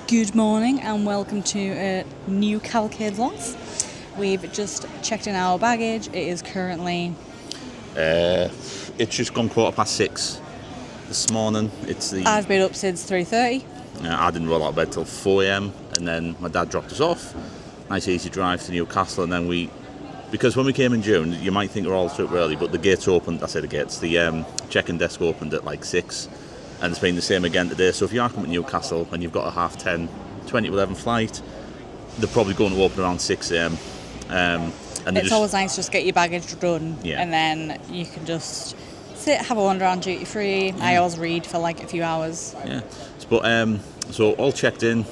Good morning and welcome to a new Cavalcade vlogs. We've just checked in our baggage. It is currently... It's just gone 6:15 this morning. I've been up since 3:30. I didn't roll out of bed till 4 a.m. and then my dad dropped us off. Nice easy drive to Newcastle, and then because when we came in June, you might think we're all up early, but the gates opened, the check-in desk opened at 6. And it's been the same again today. So if you are coming to Newcastle and you've got a 10:30, 20 to 11 flight, they're probably going to open around 6 a.m. And it's always nice to just get your baggage done, and then you can just sit, have a wander around duty free. Yeah. I always read for a few hours. Yeah, but so all checked in.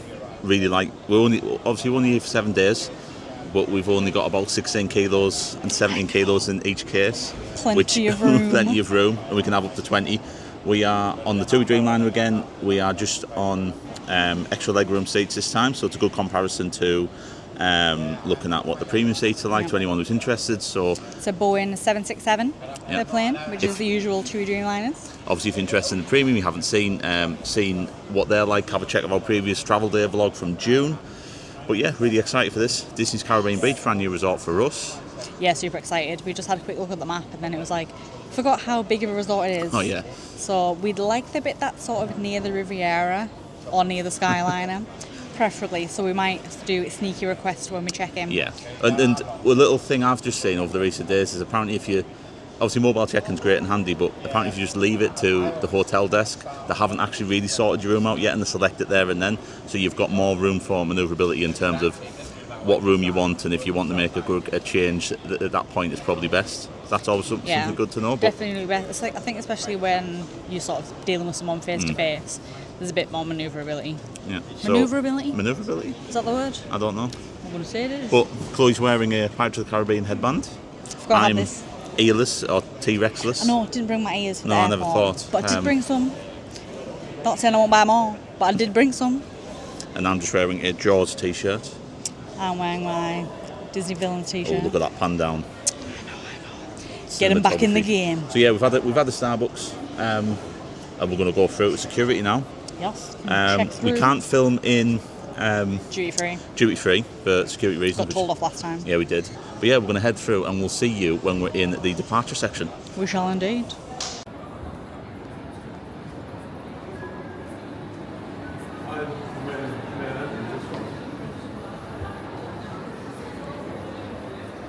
Really we're only here for 7 days, but we've only got about 16 kilos and 17 kilos in each case. Plenty of room, and we can have up to 20. We are on the TUI Dreamliner again. We are just on extra legroom seats this time, so it's a good comparison to looking at what the premium seats are like to anyone who's interested. So it's a Boeing 767 they're playing, which is the usual TUI Dreamliners. Obviously, if you're interested in the premium, you haven't seen what they're like, have a check of our previous travel day vlog from June. But yeah, really excited for this. Disney's Caribbean Beach, brand new resort for us. Yeah, super excited. We just had a quick look at the map and then it was forgot how big of a resort it is. Oh yeah. So we'd like the bit that's sort of near the Riviera or near the Skyliner, preferably. So we might do a sneaky request when we check in. Yeah, and a little thing I've just seen over the recent days is apparently obviously mobile check-in's great and handy, but apparently if you just leave it to the hotel desk, they haven't actually really sorted your room out yet and they select it there and then. So you've got more room for manoeuvrability in terms of what room you want, and if you want to make a change at that point, it's probably best. That's always something good to know. Definitely best. I think especially when you're sort of dealing with someone face to face, there's a bit more manoeuvrability. Yeah. Manoeuvrability? Manoeuvrability? Is that the word? I don't know. I'm going to say it is. But Chloe's wearing a Pirates of the Caribbean headband. I forgot I had this. Earless or T-Rexless. I know, I didn't bring my ears for No, the I never thought. But I did bring some. Not saying I won't buy more, but I did bring some. And I'm just wearing a Jaws t-shirt. I'm wearing my Disney Villains t-shirt. Oh, look at that pan down. Get him back in the game. So yeah, we've had the Starbucks, and we're going to go through it with security now. Yes. We can't film in duty free for security reasons. Got told off last time. Yeah, we did. But yeah, we're going to head through, and we'll see you when we're in the departure section. We shall indeed.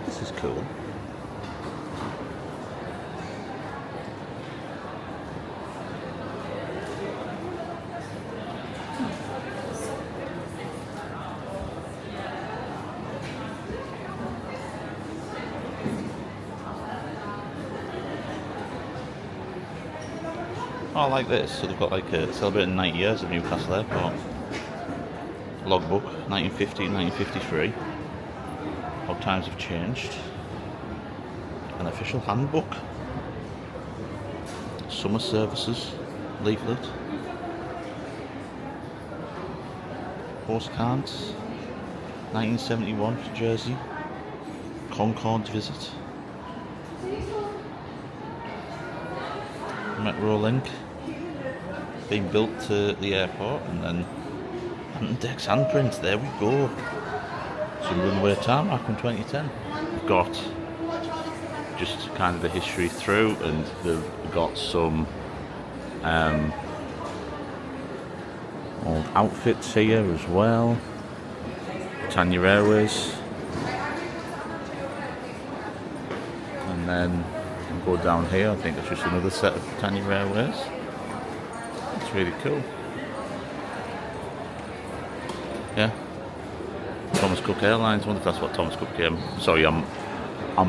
This is cool. I like this. So they've got celebrating 90 years of Newcastle Airport. Logbook, 1950, 1953. How times have changed. An official handbook. Summer services leaflet. Postcards. 1971 for Jersey. Concorde visit. Metro Link being built to the airport, and then Antex handprints. There we go. Some runway tarmac from 2010. We've got just kind of the history through, and they've got some old outfits here as well. Tanya Airways, and then go down here. I think it's just another set of Tanya Airways. It's really cool. Yeah. Thomas Cook Airlines. I wonder if that's what Thomas Cook came. Sorry, I'm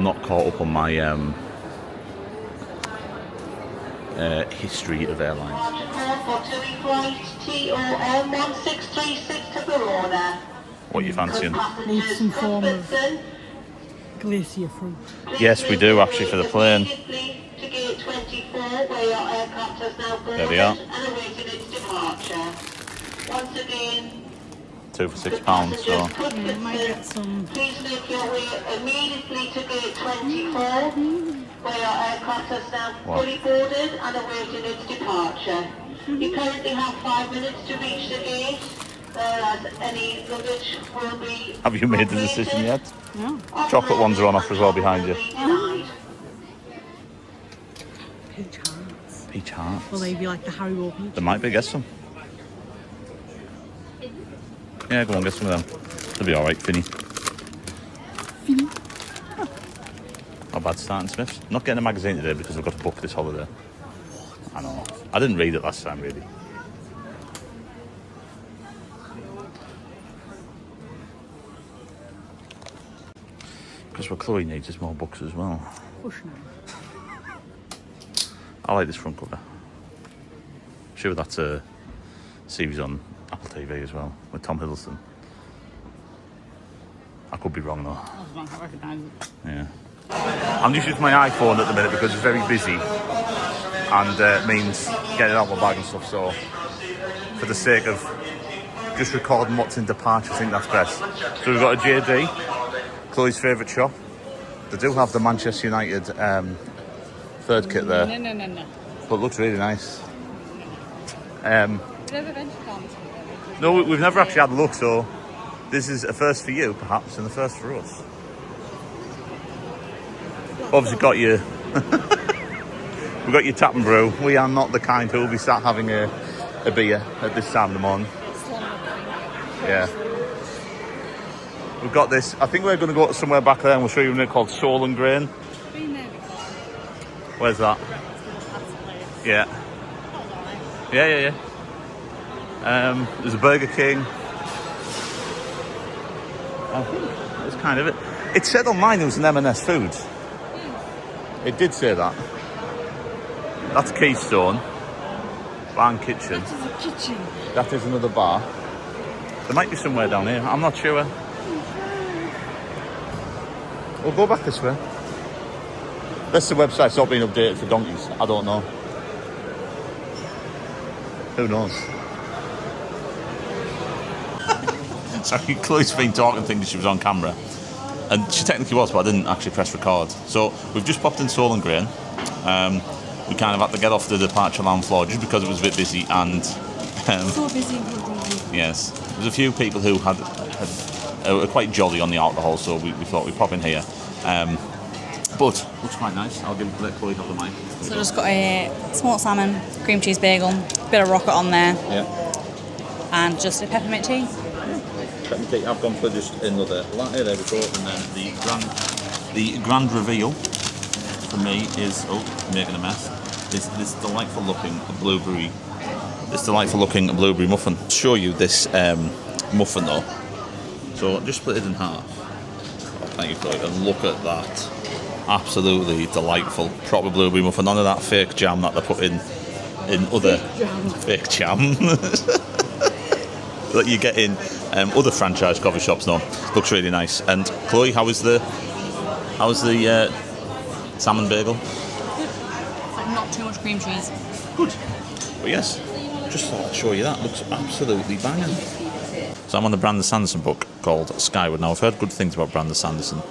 not caught up on my history of airlines. What are you fancying? Need some form of glacier fruit. Yes, we do actually for the plane. There they are. Once again, 2 for £6. So Yeah, might get some. please make your way immediately to gate 24, where your aircraft is now fully boarded and awaiting its departure. You currently have 5 minutes to reach the gate. whereas any luggage will be... Have you made the decision yet? No. Chocolate ones are on offer as well behind you. Peach hearts. Peach hearts. Will they be like the Haribo peach? There might be, get some. Yeah, go on, get some of them. They'll be alright, Finny. Finny. Not bad starting, Smith. Not getting a magazine today because I've got to book this holiday. I know. I didn't read it last time, really. Because what Chloe needs is more books as well. Push now. I like this front cover. Sure, that's a series on Apple TV as well with Tom Hiddleston. I could be wrong though. I don't recognise it. Yeah. I'm just using my iPhone at the minute because it's very busy and it means getting out of my bag and stuff. So, for the sake of just recording what's in departure, I think that's best. So we've got a JD, Chloe's favourite shop. They do have the Manchester United third kit there, No. but it looks really nice. No, No, we've never actually had a look, so this is a first for you, perhaps, and a first for us. Obviously, got you. We've got your tap and brew. We are not the kind who will be sat having a beer at this time of the morning. Yeah. We've got this. I think we're going to go somewhere back there and we'll show you one called Soul and Grain. Been there before. Where's that? Yeah. Yeah. There's a Burger King. I think that's kind of it. It said online it was an M&S food. It did say that. That's Keystone. Bar and Kitchen. That is a kitchen. That is another bar. There might be somewhere down here. I'm not sure. We'll go back this way. Unless the website's not been updated for donkeys. I don't know. Who knows? Sorry, Chloe's been talking, thinking she was on camera. And she technically was, but I didn't actually press record. So we've just popped in Soul and Grain. We kind of had to get off the departure lounge floor just because it was a bit busy and... So busy. Yes. There's a few people who were quite jolly on the alcohol, so we thought we'd pop in here. But looks quite nice. Let Chloe have the mic. So just got a smoked salmon, cream cheese bagel, bit of rocket on there, Yeah. and just a peppermint tea. I've gone for just another latte there before, and then the grand reveal for me is making a mess. Is this delightful looking blueberry muffin. I'll show you this muffin though. So just split it in half. Thank you, Chloe. And look at that. Absolutely delightful. Proper blueberry muffin. None of that fake jam that they put in other fake jam. That you get in other franchise coffee shops now. Looks really nice. And Chloe, how was the salmon bagel? It's like not too much cream cheese. Good. But yes, just thought I'd show you that. Looks absolutely banging. So I'm on the Brandon Sanderson book called Skyward. Now I've heard good things about Brandon Sanderson,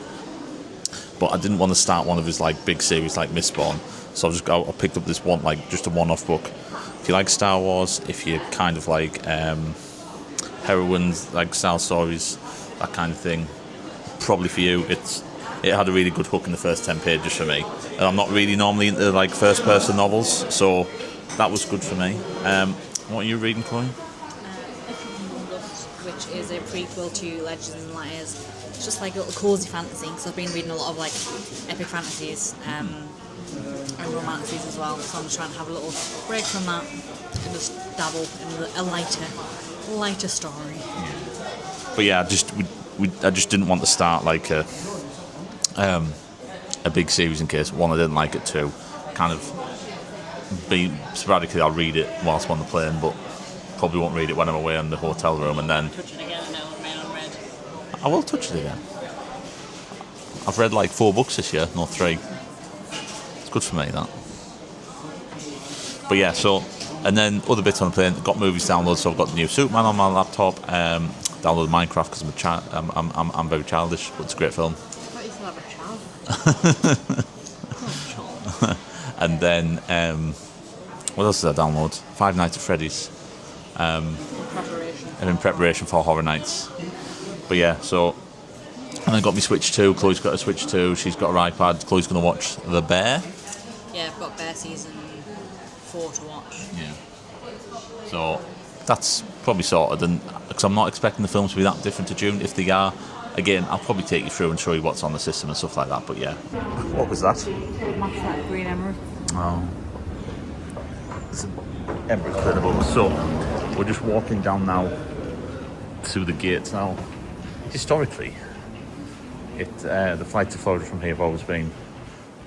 but I didn't want to start one of his like big series like Mistborn. So I picked up this one, like just a one-off book. If you like Star Wars, if you kind of like heroines, like style stories, that kind of thing, probably for you. It had a really good hook in the first 10 pages for me, and I'm not really normally into like first person novels, so that was good for me. What are you reading, Chloe? Which is a prequel to Legends and Letters. It's just like a little cosy fantasy, so I've been reading a lot of like epic fantasies and romances as well, so I'm just trying to have a little break from that and just dabble in a lighter story. But yeah, I just didn't want to start like a big series in case one, I didn't like it, two, kind of be sporadically I'll read it whilst I'm on the plane, but probably won't read it when I'm away in the hotel room, and then Touch it again and now remain unread. I will touch it again. I've read like 4 books this year, not 3. It's good for me, that. But yeah, so, and then other bits on the plane, got movies downloaded, so I've got the new Superman on my laptop, downloaded Minecraft because I'm very childish, but it's a great film. I thought you still have a child. And then, what else did I download? Five Nights at Freddy's. Preparation. and in preparation for Horror Nights. But yeah, so, and I got my Switch 2, Chloe's got a Switch 2, she's got her iPad, Chloe's going to watch The Bear. Yeah, I've got Bear season 4 to watch. Yeah. So that's probably sorted, and because I'm not expecting the films to be that different to June. If they are, again, I'll probably take you through and show you what's on the system and stuff like that. But yeah. What was that? Match that green emerald. Oh. It's an emerald incredible. So we're just walking down now to the gates now. Historically, the flight to Florida from here have always been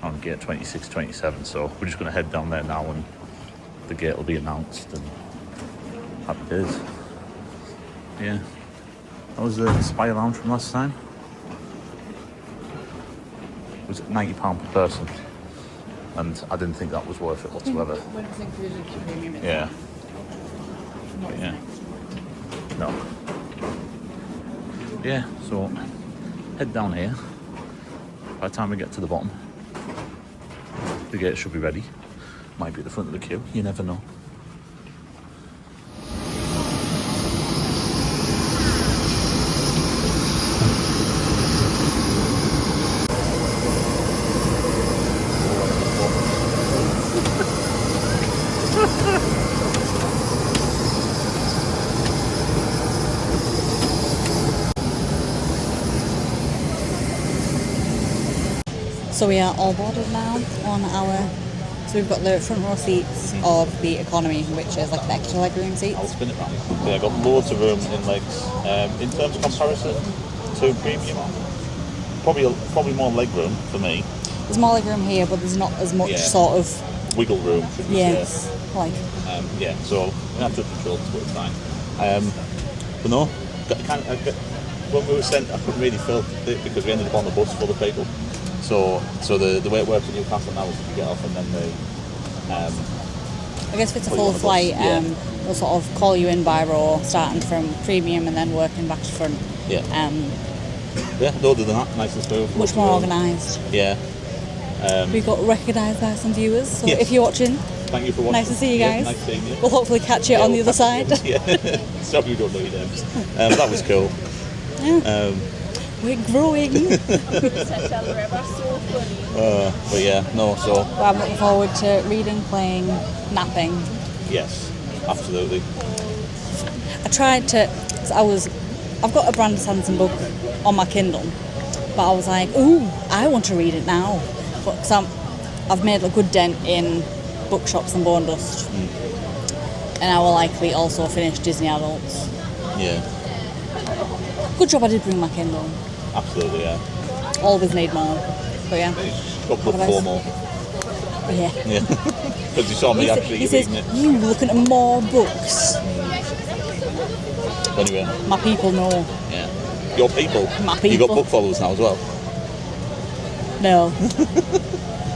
on gate 26, 27. So we're just going to head down there now, and the gate will be announced. And happy days. Yeah. That was the Spy Lounge from last time. Was it £90 per person? And I didn't think that was worth it whatsoever. When it's included in premium, Yeah. But yeah. No. Yeah, so head down here. By the time we get to the bottom, the gate should be ready. Might be at the front of the queue, you never know. So we are all boarded now on our. So we've got the front row seats of the economy, which is like the extra legroom I'll seats. spin it round. Yeah, I've got loads of room in legs. In terms of comparison to premium, probably more leg room for me. There's more legroom here, but there's not as much Yeah. sort of. Wiggle room, should we Yes, say. like. Yeah, so we have to control this, but it's fine. But no, when we were sent, I couldn't really fill it because we ended up on the bus full of people. So the way it works in Newcastle now is you get off and then they. I guess if it's a put you full on the bus. flight, Yeah. they'll sort of call you in by row, starting from premium and then working back to front. Yeah. Yeah, other than that, nice and smooth. Much more organised. Yeah. We got recognised by some viewers, so Yes. if you're watching, Thank you for watching. nice to see you guys. Yeah, nice seeing you. We'll hopefully catch you on the we'll other side. catch you. Yeah. Sorry we don't know your names. That was cool. We're growing. But yeah, no, so But I'm looking forward to reading, playing, napping. yes, absolutely. I tried to. I've got a Brandon Sanderson book on my Kindle, but I was like, ooh, I want to read it now. But cause I've made a good dent in bookshops and bone dust, and I will likely also finish Disney Adults. Yeah, Good job I did bring my Kindle. absolutely, yeah. Always need more. But yeah. Got book Otherwise- 4 more. Yeah. Yeah. Because you saw me actually He says, reading it. you looking at more books. Anyway, My people know. yeah. Your people. My You got people. book followers now as well. No.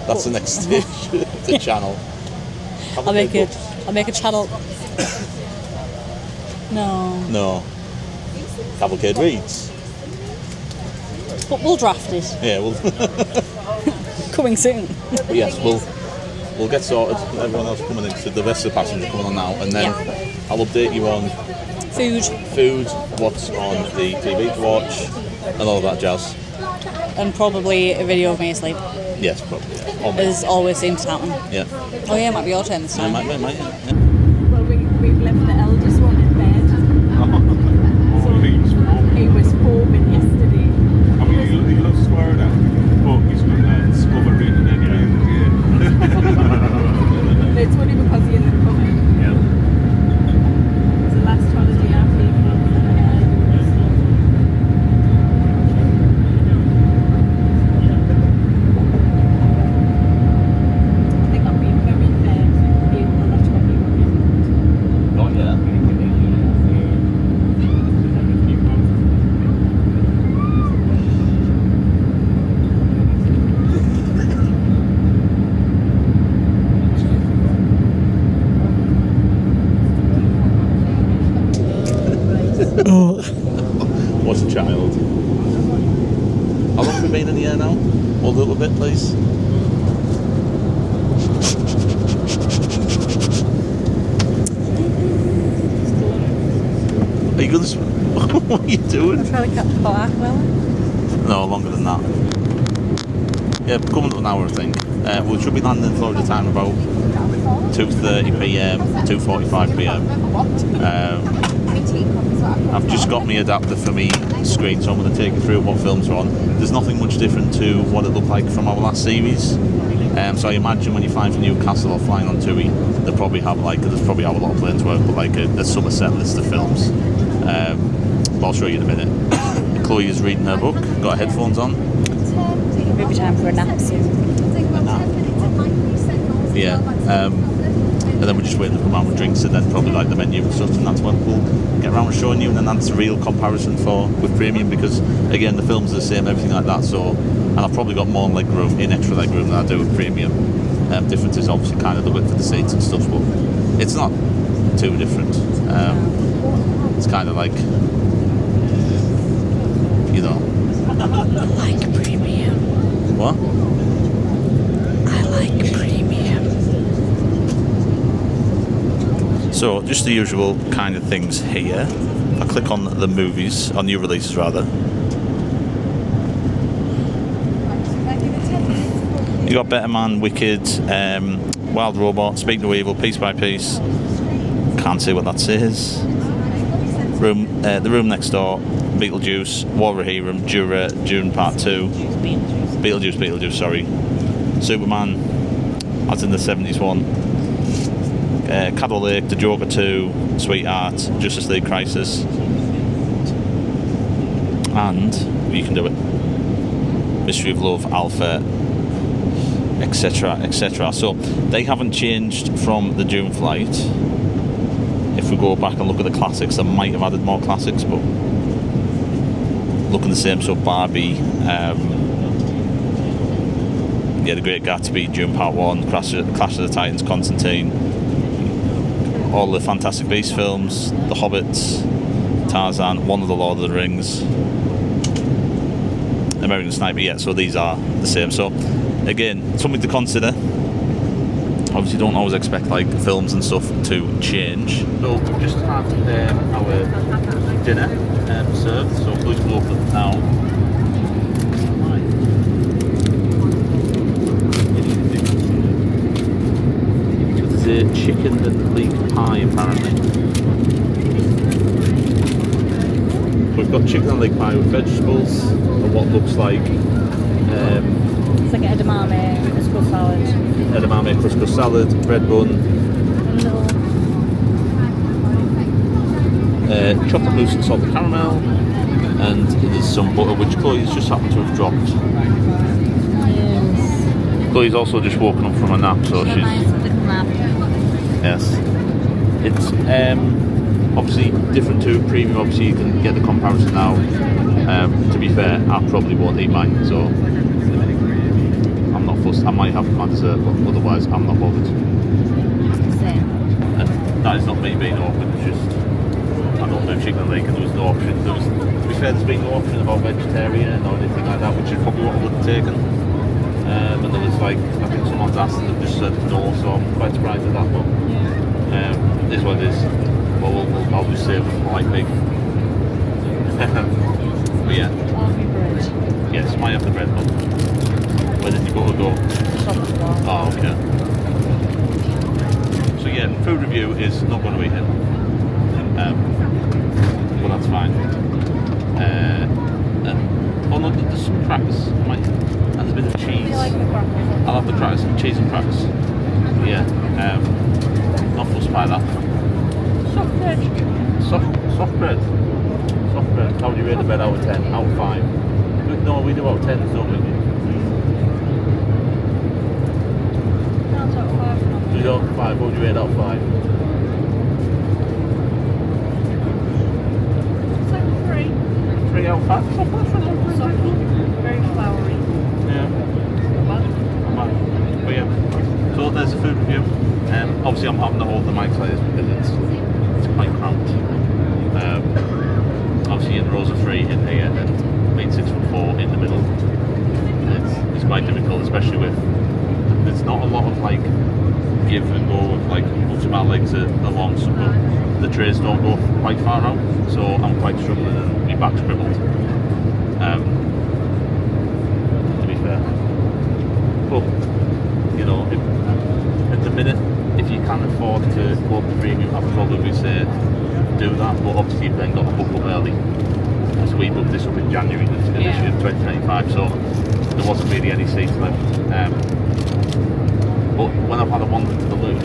That's the next stage. The channel. I'll make a channel. No. No. Cavalcade reads. But we'll draft it. Yeah, well, Coming soon. but yes, we'll get sorted. Everyone else coming in, so the rest of the passengers coming on now, and then I'll update you on Food. what's on the TV to watch, and all of that jazz. And probably a video of me asleep. Yes, probably. Yeah. Or me. As always seems to happen. Yeah. Oh yeah, it might be your turn this Yeah, time. might, yeah. Well, we've left the eldest one in bed. He was forming yesterday. I mean, he loves Florida, but he's got that discover reading anyway. It's funny because he ended up coming. Yeah. It's the last holiday I've been from. I think I've been very fair in a lot of people. Oh yeah. What a child. How long have we been in the air now? Hold a little bit, please. Are you Keegan's, what are you doing? I'm trying to catch about half an hour. No, longer than that. Yeah, coming up an hour, I think. We should be landing in Florida time about 2:30 p.m, 2:45 p.m. I've just got my adapter for me screen, so I'm going to take you through what films are on. There's nothing much different to what it looked like from our last series. So I imagine when you're flying from Newcastle or flying on TUI, there's probably have a lot of planes work, but like a summer set list of films. But I'll show you in a minute. Chloe is reading her book, got her headphones on. Maybe time for a nap soon. Yeah. And then we're just waiting to come around with drinks and then probably like the menu and stuff, and that's what we'll get around with showing you, and then that's a real comparison with premium, because again the films are the same, everything like that. So, and I've probably got more leg room in extra leg room than I do with premium. Difference is obviously kind of the width of the seats and stuff, but it's not too different. It's kind of like, you know, I like premium. what? I like premium. So just the usual kind of things here. I click on the movies, on new releases rather. You got Better Man, Wicked, Wild Robot, Speak No Evil, Piece by Piece. Can't see what that says. The Room Next Door, Beetlejuice, War Rohirrim, Dune Part 2. Beetlejuice, sorry. Superman, as in the 70s one. Caddo Lake, The Joker 2, Sweetheart, Justice League Crisis, and you can do it. Mystery of Love, Alpha, etc., etc. So they haven't changed from the June flight. If we go back and look at the classics, they might have added more classics, but looking the same. So Barbie, The Great Gatsby, June Part 1, Clash of the Titans, Constantine, all the Fantastic Beasts films, The Hobbits, Tarzan, one of the Lord of the Rings, American Sniper. Yeah, so these are the same. So again, something to consider. Obviously don't always expect like films and stuff to change. So we've just had our dinner served, so please go for it now. Chicken and leek pie apparently. We've got chicken and leek pie with vegetables and what looks like It's like edamame, couscous salad, bread bun, chocolate mousse and salted caramel, and there's some butter which Chloe's just happened to have dropped. Yes. Chloe's also just woken up from a nap, so she's Nice little nap. yes. It's obviously different to premium. Obviously, you can get the comparison now. To be fair, I probably won't eat mine, so I'm not fussed. I might have my dessert, but otherwise, I'm not bothered. Same. And that is not me being awkward. It's just I don't do chicken and leek, and there was no option. To be fair, there's been no option about vegetarian or anything like that, which is probably what I would have taken. And there was like, I think someone's asked and they've just said no, so I'm quite surprised at that, but it is what it is. But I'll just save them quite big. But yeah. Yes, might have the bread, but where did you go? Oh, okay. So yeah, food review is not going to be here. But that's fine. Oh no, there's some crackers. And there's a bit of cheese. I'll have the crackers, cheese and crackers. Yeah, not fussed by that. Soft bread. Soft bread. Soft bread. How would you rate the bread out of 10? Out of 5? No, we do out of 10, don't we? No, it's out of 5. You do out of 5. What would you rate out of 5? It's like 3. 3 out of 5? It's not bad for them. Soft, very floury. Yeah. Not bad. But yeah, so there's a food review. Obviously I'm having to hold the mic like this because it's quite cramped. Obviously in rows of 3 in here and being 6'4" in the middle. It's quite difficult, especially with there's not a lot of like give and go with like most of my legs are long, so the trays don't go quite far out, so I'm quite struggling and my back's crippled. To be fair. But, you know, at the minute, if you can afford to go up to premium, I'd probably say do that, but obviously you've then got to book up early. So we booked this up in January this year, 2025, so there wasn't really any seats left. But when I've had a wander to the loo,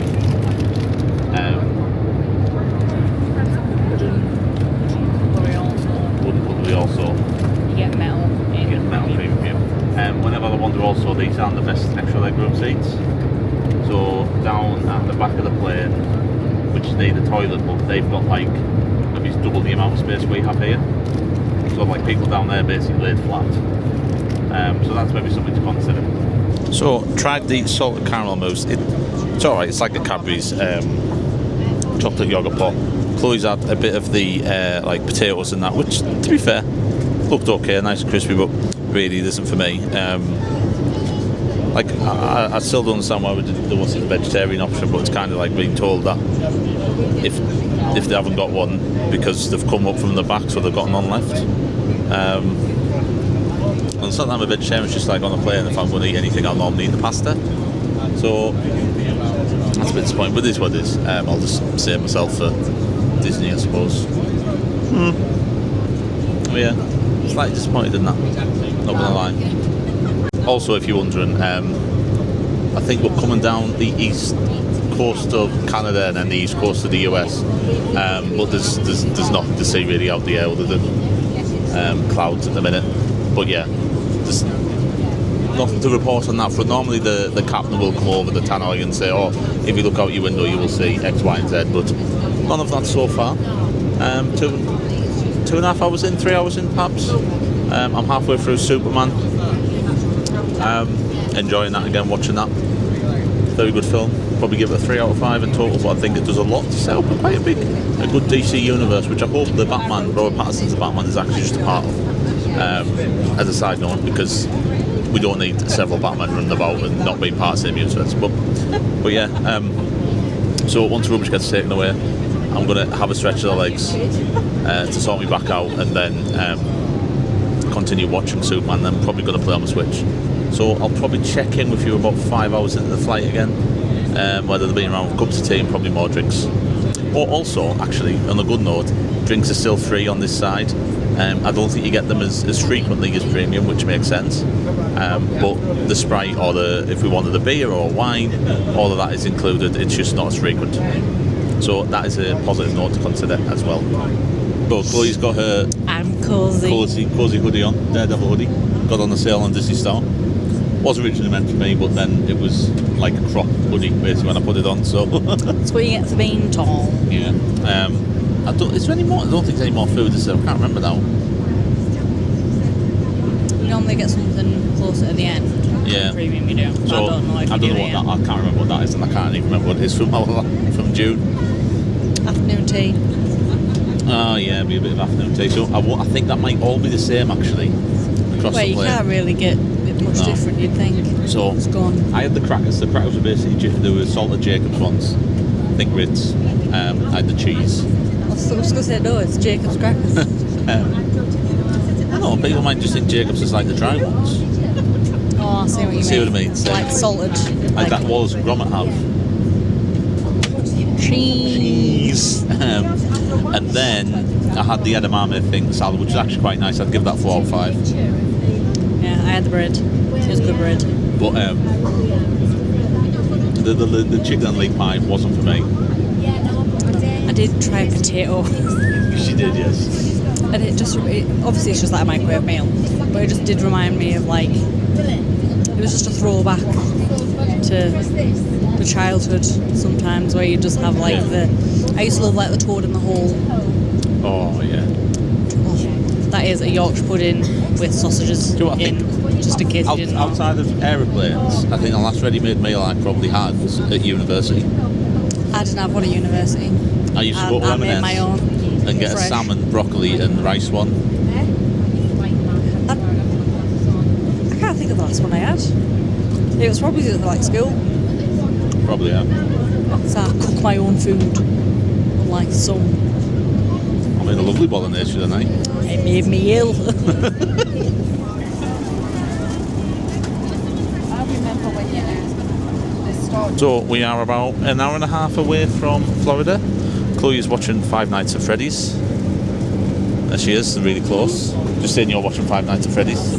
wouldn't probably also You get metal. you get metal premium. Whenever I wander also, these aren't the best extra legroom seats. So down at the back of the plane, which is near the toilet, but they've got like maybe it's double the amount of space we have here. So like people down there basically laid flat. So that's maybe something to consider. So tried the salted caramel mousse. It's alright. It's like a Cadbury's chocolate yogurt pot. Chloe's had a bit of the like potatoes and that, which to be fair looked okay, nice and crispy, but really it isn't for me. Like I still don't understand why there wasn't a vegetarian option, but it's kind of like being told that if they haven't got one because they've come up from the back, so they've got none left. And it's not that I'm a vegetarian, it's just like on a plane, if I'm going to eat anything, I'll normally eat the pasta. So that's a bit disappointing, but it is what it is. I'll just save myself for Disney, I suppose. Oh yeah, slightly disappointed in that, not gonna lie. Also, if you're wondering, I think we're coming down the east coast of Canada and then the east coast of the US, but there's nothing to see really out the air other than clouds at the minute. But yeah, there's nothing to report on that front. Normally the captain will come over the tannoy and say, oh, if you look out your window you will see X, Y and Z, but none of that so far. 2.5 hours in, 3 hours in perhaps. I'm halfway through Superman. Enjoying that again, watching that. Very good film. Probably give it a 3 out of 5 in total, but I think it does a lot to set up quite a good DC universe, which I hope the Batman, Robert Pattinson's Batman, is actually just a part of. As a side note, because we don't need several Batmen running about and not being part of the same universe. But yeah, so once rubbish gets taken away, I'm going to have a stretch of the legs to sort me back out, and then continue watching Superman. Then probably going to play on the Switch. So I'll probably check in with you about 5 hours into the flight again, whether they'll be around with cups of tea and probably more drinks. Or also, actually, on a good note, drinks are still free on this side. I don't think you get them as frequently as premium, which makes sense. But the Sprite or if we wanted a beer or wine, all of that is included. It's just not as frequent. So that is a positive note to consider as well. So Chloe's got her cozy hoodie on, Daredevil hoodie. Got on the sale on Disney Store. Was originally meant for me, but then it was like a crop hoodie basically when I put it on. So That's what you get for being tall. yeah. Is there any more? I don't think there's any more food. I can't remember now. You normally get something closer at the end. Yeah. Premium you do. So I don't know if you do what that. I can't remember what that is, and I can't even remember what it is from June. Afternoon tea. Oh yeah, be a bit of afternoon tea. So I think that might all be the same actually across Well, the you plane. can't really get much different, you'd think. So It's gone. I had the crackers. The crackers were basically there were salted Jacobs ones. I think Ritz. I had the cheese. I was going to say no, it's Jacob's crackers. I don't know, people might just think Jacobs is like the dry ones. Oh, I see what you mean. See what I mean? So, Like salted. like that Wallace and Gromit have. Cheese. And then I had the edamame thing salad, which is actually quite nice. I'd give that 4 out of 5. Yeah, I had the bread. It was good bread. But the chicken and leek pie wasn't for me. I did try a potato. She did, yes. And obviously it's just like a microwave meal, but it just did remind me of like, it was just a throwback to the childhood sometimes, where you just have like I used to love like the toad in the hole. Oh yeah. Oh, that is a Yorkshire pudding with sausages Do you know what I in, just in case you didn't know. Outside of aeroplanes, I think the last ready-made meal I probably had was at university. I didn't have one at university. I used to go to I made my own. and get fresh. a salmon, broccoli and rice one. I can't think of the last one I had. It was probably like school. Probably, yeah. So I cook my own food. like some. I made a lovely bolognese for the night. It made me ill. I remember when they started. So we are about an hour and a half away from Florida. Chloe is watching Five Nights at Freddy's. There she is, really close. Just saying you're watching Five Nights at Freddy's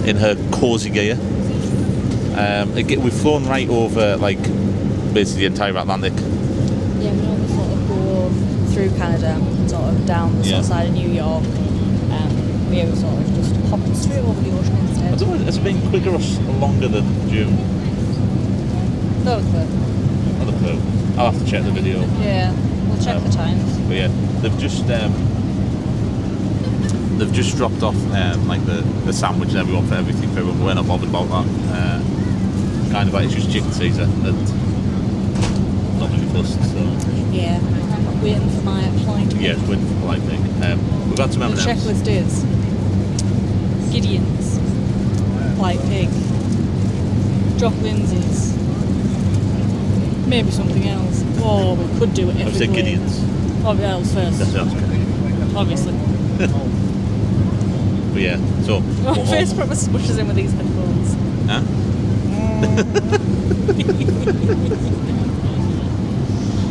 in her cosy gear. We've flown right over, like, basically the entire Atlantic. Yeah, we normally sort of go through Canada and sort of down the sort of side of New York. We were sort of just hopping straight over the ocean I instead. don't know, has it been quicker or longer than June? That was good. Not a clue. I'll have to check the video. Yeah, we'll check the times. But yeah, they've just dropped off like the sandwich and everyone for everything for everyone. We're not bothered about that. Kind of like it's just chicken Caesar and not really fussed. So Yeah, waiting for my flight. yeah, it's waiting for polite thing. We've had some The M&Ms. checklist is Gideon's, Polite Pig, Jock Lindsay's, maybe something else. Oh, we could do it I've said ethically. Gideon's. Oh, that was first, That sounds good. obviously. But yeah, so My face probably smushes in with these headphones. huh?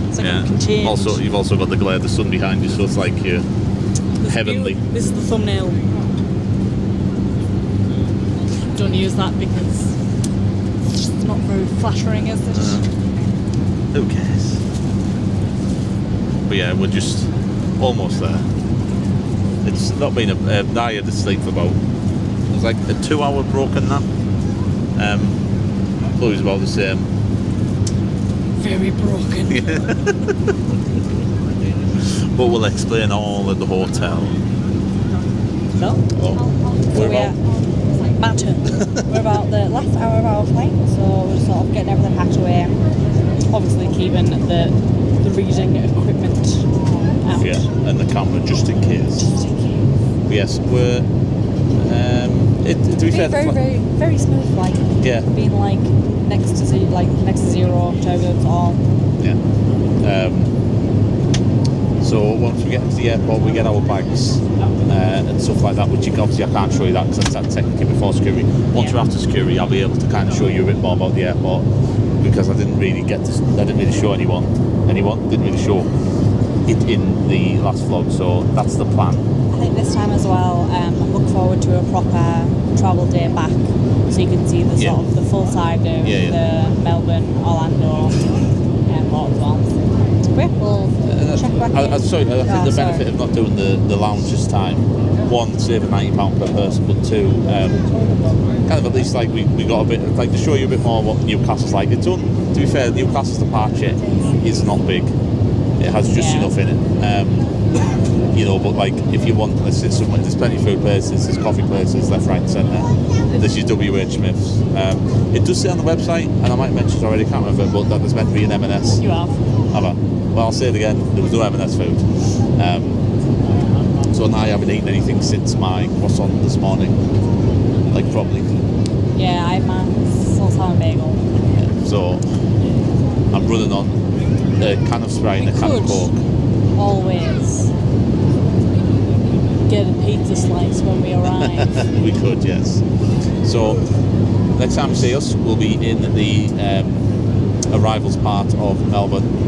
It's like Yeah. I can change. Also, you've also got the glare of the sun behind you, so it's like you're heavenly. This is the thumbnail. Don't use that because it's just not very flattering, is it? Who cares? But yeah, we're just almost there. It's not been a I had to sleep for about, it was like a 2-hour broken nap. Chloe's about the same. Very broken. But we'll explain all at the hotel. No? Oh, So we're we're about, my turn. We're about the last hour of our flight, so we're sort of getting everything packed away. Obviously keeping the reading equipment out. yeah, and the camera just in case. But yes, we're. To be fair, the Very, very, very smooth flight. yeah, Being like next to zero turbulence all. yeah. So once we get to the airport, we get our bags and stuff like that, which obviously I can't show you that because that's technically before security. Once we're after security, I'll be able to kind of show you a bit more about the airport because I didn't really show anyone. Didn't really show it in the last vlog, so that's the plan. I think this time as well, look forward to a proper travel day back, so you can see the sort of the full side of the Melbourne, Orlando airport as well. Great, we'll check back in. I think the benefit of not doing the lounge this time, one, save £90 per person, but two, kind of at least like we got a bit like to show you a bit more what Newcastle's like. It's to be fair, Newcastle's departure is not big. It has just enough in it. But like if you want, let's sit somewhere, there's plenty of food places, there's coffee places, left, right and centre. This is WH Smith's. It does say on the website, and I might mention it already, I can't remember, but that there's meant to be an M&S. You have. Have I? Well, I'll say it again, there was no M&S food. So now I haven't eaten anything since my croissant this morning. Like properly. Yeah, I had my salt salmon bagel. So I'm running on a can of Sprite and a can of Coke. Always get a pizza slice when we arrive. We could, yes. So next time you see us, we'll be in the arrivals part of Melbourne.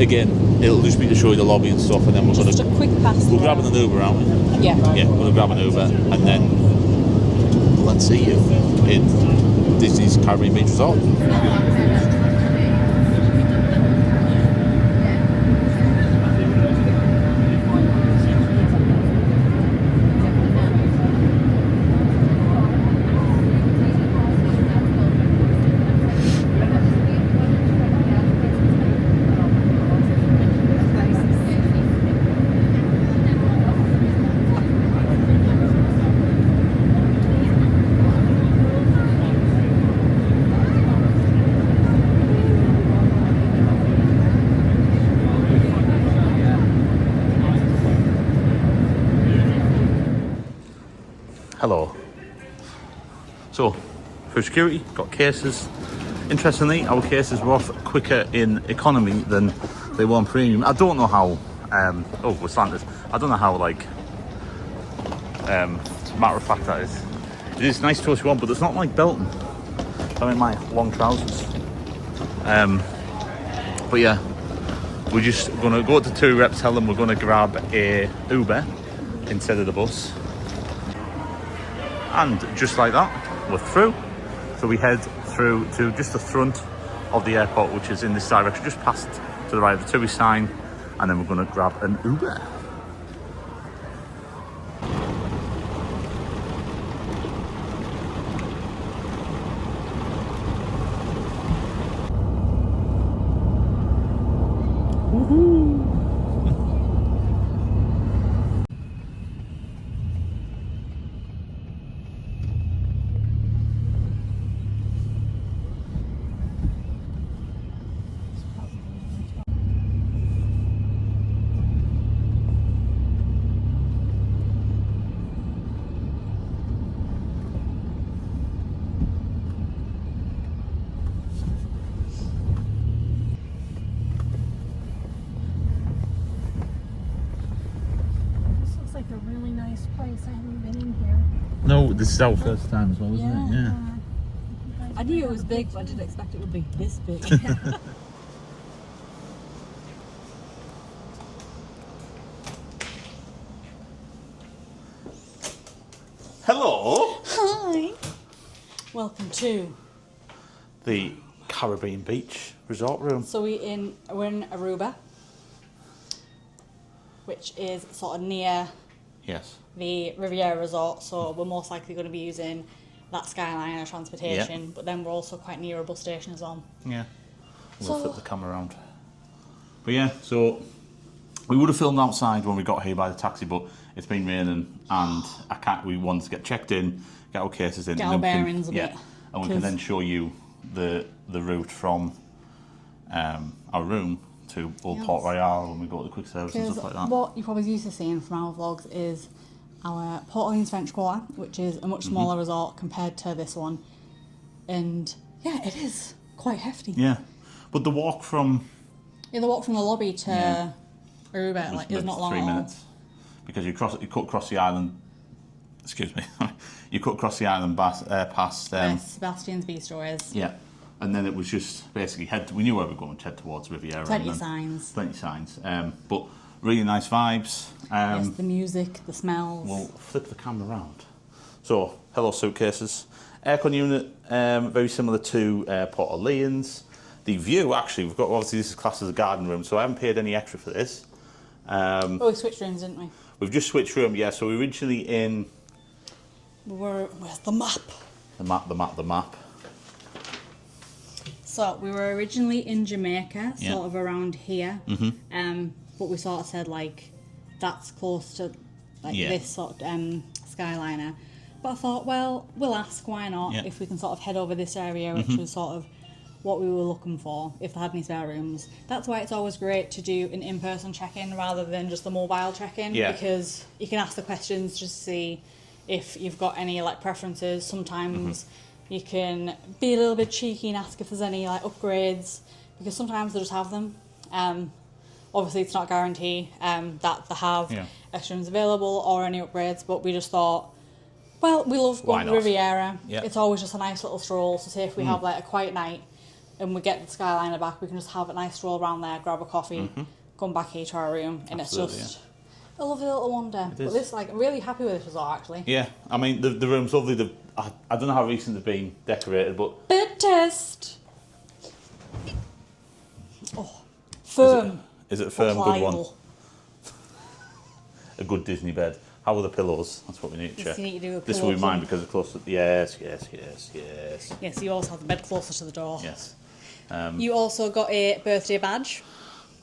Again, it'll just be to show you the lobby and stuff, and then we're Just a quick pass. we're grabbing an Uber, aren't we? Yeah. Yeah, we're gonna grab an Uber, and then let's see you in Disney's Caribbean Beach Resort. Hello. So, for security, got cases. Interestingly, our cases were off quicker in economy than They want premium. I don't know how. Oh, we're Santas. I don't know how like matter of fact that is. It is nice toasty one, but it's not like Belton. I'm in my long trousers. But yeah, we're just gonna go to TUI Rep, tell them we're gonna grab a Uber instead of the bus, and just like that, we're through. So we head through to just the front of the airport, which is in this direction, just past to the right of the TUI sign, and then we're gonna grab an Uber. This looks like a really nice place. I haven't been in here. No, this is our first time as well, isn't it? Yeah. I knew it was big, but I didn't expect it would be this big. Hello. Hi. Welcome to. The Caribbean Beach Resort Room. So we're in Aruba, which is sort of near Yes. the Riviera Resort. So we're most likely going to be using that Skyliner transportation, but then we're also quite near a bus station as well. Yeah. We'll So- flip the camera around. But yeah, so we would have filmed outside when we got here by the taxi, but it's been raining and we wanted to get checked in, get our cases in, Get and our then we bearings a can, bit, and we can 'cause- then show you the route from our room to Old Yes. Port Royal when we go to the quick service and Because stuff like that. what you're probably used to seeing from our vlogs is our Port Orleans French Quarter, which is a much smaller resort compared to this one. And yeah, it is quite hefty. Yeah, but the walk from Yeah, the walk from the lobby to Yeah. Aruba was is not long 3 at all. minutes because you cut across the island. Excuse me, you cut across the island past. Where Sebastian's Bistro is. Yeah, and then it was just basically we knew where we were going to head towards Riviera. Plenty and of then- signs. Plenty of signs. But really nice vibes. Yes, the music, the smells. We'll flip the camera around. So, hello suitcases. Aircon unit, very similar to Port Orleans. The view, actually, we've got, obviously this is classed as a garden room, so I haven't paid any extra for this. Oh, we switched rooms, didn't we? We've just switched room, yeah, so we're originally in Where's the map? the map. So we were originally in Jamaica, Yeah. sort of around here. But we sort of said like that's close to like Yeah. this sort of Skyliner. But I thought, well, we'll ask why not Yeah. if we can sort of head over this area, which was sort of what we were looking for, if they had any spare rooms. That's why it's always great to do an in-person check-in rather than just the mobile check-in, Yeah. because you can ask the questions just to see if you've got any like preferences. Sometimes you can be a little bit cheeky and ask if there's any like upgrades, because sometimes they just have them. Obviously it's not a guarantee that they have Yeah. extra rooms available or any upgrades, but we just thought, well, we love Why going to not? Riviera. Yeah. It's always just a nice little stroll. So say if we have like a quiet night and we get the Skyliner back, we can just have a nice stroll around there, grab a coffee, come back here to our room, and Absolutely, it's just a lovely little wonder. But is. this, like, I'm really happy with this resort actually. Yeah, I mean, the room's lovely. I don't know how recent they've been decorated, but Bed test. Oh, firm. is it a firm, good one? pliable. A good Disney bed. How are the pillows? That's what we need to Yes, check. you need to do a This pillow will be mine plumb. because it's close to... Yes. Yes, you also have the bed closer to the door. Yes. You also got a birthday badge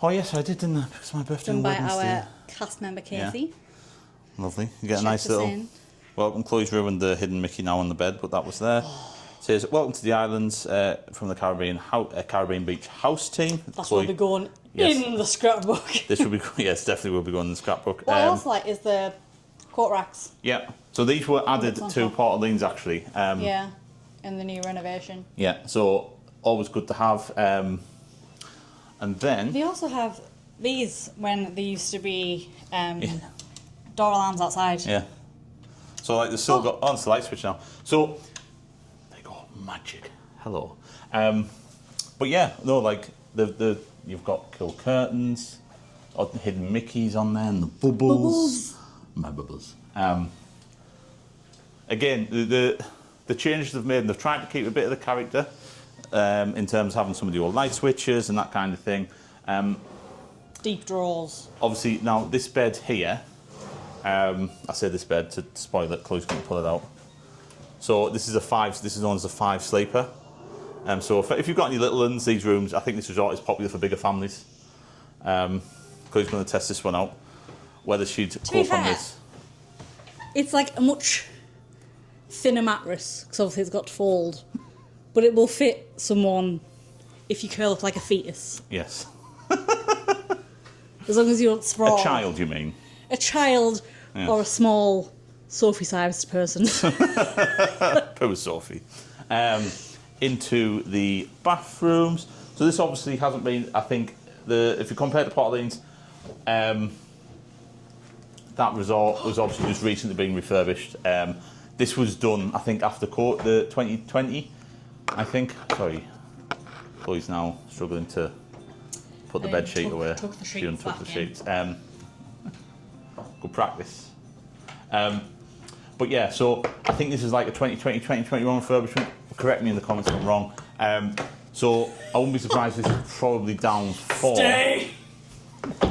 Oh, yes, I did, didn't I? Because my birthday done on by Wednesday. our cast member Casey. Lovely. You get a Check nice this little... in. Welcome. Chloe's ruined the hidden Mickey now on the bed, but that was there. It says, welcome to the islands from the Caribbean Beach house team. That's Chloe, what we'll be going Yes. in the scrapbook. This will be... Yes, definitely will be going in the scrapbook. What I also like is the coat racks. Yeah. So these were added on to top. Port Orleans, actually. Yeah, in the new renovation. Yeah, so always good to have. And then... They also have These, when they used to be door alarms outside. Yeah. So like they've still got, it's the light switch now. So, they go, magic. Hello. But yeah, no, like you've got cool curtains, or hidden Mickeys on there, and the bubbles. My bubbles. Again, the changes they've made, and they've tried to keep a bit of the character in terms of having some of the old light switches and that kind of thing. Deep drawers. Obviously, now this bed here, I say this bed to spoil it, Chloe's going to pull it out. So this is known as a 5 sleeper. So if you've got any little ones, these rooms, I think this resort is popular for bigger families. Chloe's going to test this one out, whether she'd cope on this. It's like a much thinner mattress, because obviously it's got to fold, but it will fit someone if you curl up like a fetus. Yes. As long as you don't sprawl. A child, you mean? A child or a small Sophie-sized person. Poor Sophie. Into the bathrooms. So this obviously hasn't been, I think, if you compare to Port Orleans, that resort was obviously just recently being refurbished. This was done, I think, after the 2020, I think. Sorry. Chloe's now struggling to put the bed sheet away. She untook the sheets. Good practice. But yeah, so I think this is like a 2020, 2021 refurbishment. Correct me in the comments if I'm wrong. So I wouldn't be surprised if this is probably down 4. Stay! What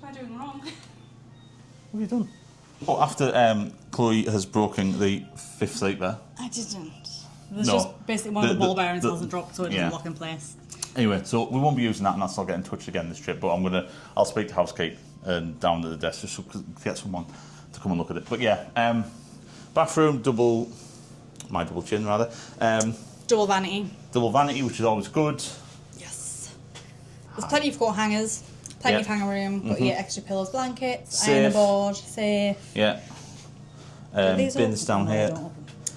am I doing wrong? What have you done? Oh, after Chloe has broken the 5th sleeper. I didn't. There's just basically one of the ball bearings hasn't dropped, so it doesn't lock in place. Anyway, so we won't be using that, and that's not getting touched again this trip. But I'll speak to housekeep and down to the desk just to get someone to come and look at it. But yeah, bathroom my double chin rather. Double vanity. Double vanity, which is always good. Yes. There's plenty of coat hangers, plenty of hanger room. Got your extra pillows, blankets, Safe. ironing board, safe. Yeah. Bins down here.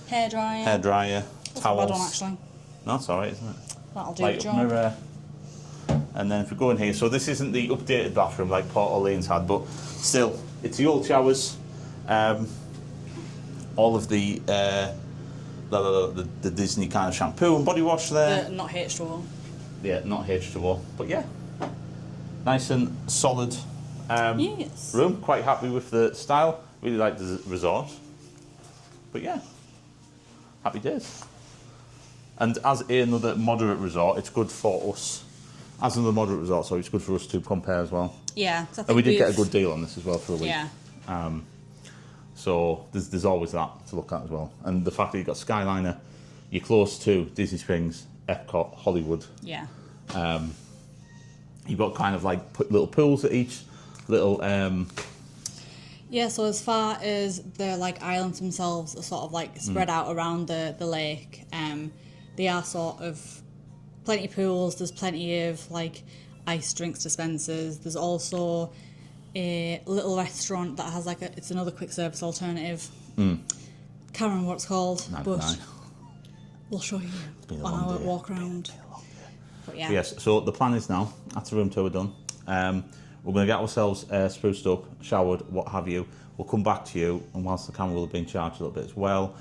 Hairdryer. Hairdryer. Towels. That's a bad one actually. No, it's alright, isn't it? That'll do Light the up job. mirror. And then if we go in here, so this isn't the updated bathroom like Port Orleans had, but still, it's the old showers. All of the Disney kind of shampoo and body wash there. Not H2O. Yeah, not H2O, but yeah, nice and solid room. Quite happy with the style. Really like the resort. But yeah, happy days. And as another moderate resort, it's good for us. As another moderate resort, so it's good for us to compare as well. Yeah. And we did get a good deal on this as well for a week. Yeah. So there's always that to look at as well. And the fact that you've got Skyliner, you're close to Disney Springs, Epcot, Hollywood. Yeah. You've got kind of like little pools at each little... Yeah, so as far as the like islands themselves are sort of like spread out around the lake, they are sort of plenty of pools, there's plenty of like ice drinks dispensers, there's also a little restaurant that has like it's another quick service alternative. Can't remember what it's called, but we'll show you on our walk around. But yeah. Yes, so the plan is now, after room tour done, we're going to get ourselves spruced up, showered, what have you. We'll come back to you, and whilst the camera will have been charged a little bit as well,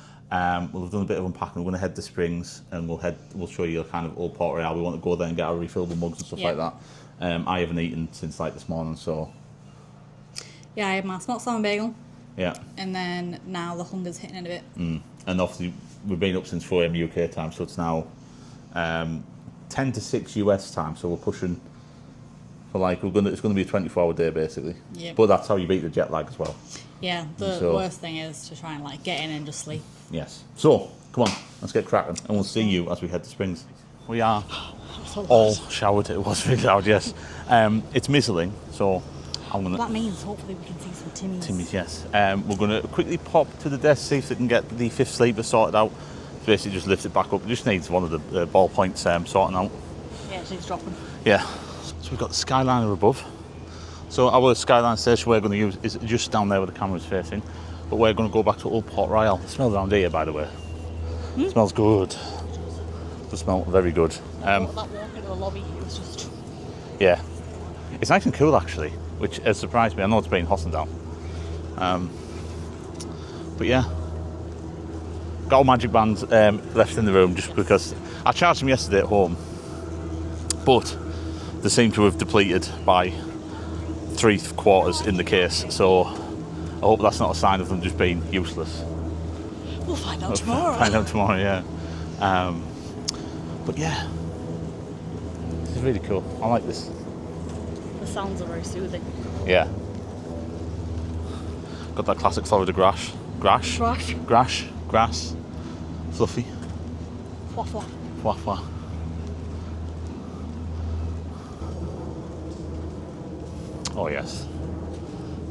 we'll have done a bit of unpacking. We're going to head to Springs, and we'll show you a kind of old Port Royal. We want to go there and get our refillable mugs and stuff like that. I haven't eaten since like this morning, so... Yeah, I had my smoked salmon bagel. Yeah. And then now the hunger's hitting it a bit. And obviously, we've been up since 4 AM UK time, so it's now 10 to 6 US time, so we're pushing... For like, it's going to be a 24-hour day basically. Yep. But that's how you beat the jet lag as well. Yeah, the worst thing is to try and like get in and just sleep. Yes. So, come on, let's get cracking, and we'll see you as we head to Springs. We are all showered. It was really loud, yes. It's mizzling, so I'm going to... That means hopefully we can see some Timmies. Timmies, yes. We're going to quickly pop to the desk, see if they can get the 5th sleeper sorted out. Basically just lift it back up. It just needs one of the ball points sorting out. Yeah, it needs dropping. Yeah. So we've got the Skyliner above. So our Skyliner station we're going to use is just down there where the camera's facing. But we're going to go back to Old Port Royal. It smells around here, by the way. It smells good. Does smell very good. That walk into the lobby, it was just... Yeah. It's nice and cool actually, which has surprised me. I know it's been hot and down. But yeah. Got all magic bands left in the room just because I charged them yesterday at home. But they seem to have depleted by 3/4 in the case. So I hope that's not a sign of them just being useless. We'll find out tomorrow. Find out tomorrow, yeah. But yeah, this is really cool. I like this. The sounds are very soothing. Yeah. Got that classic Florida grass. Fluffy. Fwa fwa. Fwa fwa. Oh yes.